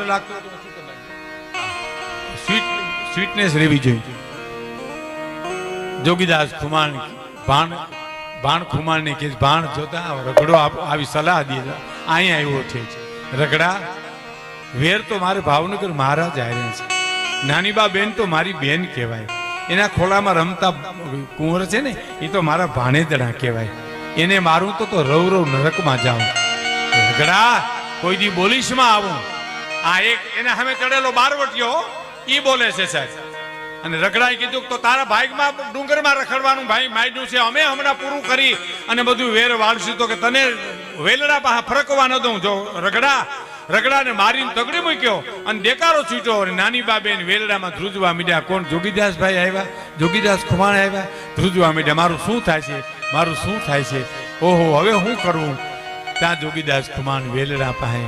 લાગતો સ્વીટનેસ રહેવી જોઈએ. જોગીદાસ ખુમાણ ભાણ ખુમાણ ને કે ભાણ જોતા રગડો આવી સલાહ દે અહીંયા આવ્યો છે. રગડા વેર તો મારે ભાવનગર મહારાજ આવ્યા છે. નાની બા બેન તો મારી બેન કહેવાય. એના ખોલામાં રમતા કુંવર છે ને એ તો મારા ભાણેદડા કહેવાય. એને મારું તો રવ રવ નરકમાં જાઉં. રગડા કોઈ દી બોલીશમાં આવું. આ એક એના સામે ચડેલો બારવટીયો ઈ બોલે છે સાહેબ. અને રગડાએ કીધું તો તારા ભાગમાં ડુંગરમાં રખડવાનું ભાઈ માંડ્યું છે. અમે હમણાં પૂરું કરી અને બધું વેર વાળશું તો કે તને વેલડા પાસે ફરકવા ન દઉં. જો રગડાને મારીને તગડી મૂક્યો અને દેકારો છૂટ્યો. અને નાની બાબેન વેલડામાં ધ્રુજવા મીડ્યા. કોણ? જોગીદાસભાઈ આવ્યા, જોગીદાસ ખુમાણ આવ્યા. ધ્રુજવા મીડ્યા. મારું શું થાય છે, મારું શું થાય છે, ઓહો હવે શું કરવું. ત્યાં જોગીદાસ ખુમાણ વેલડા પાસે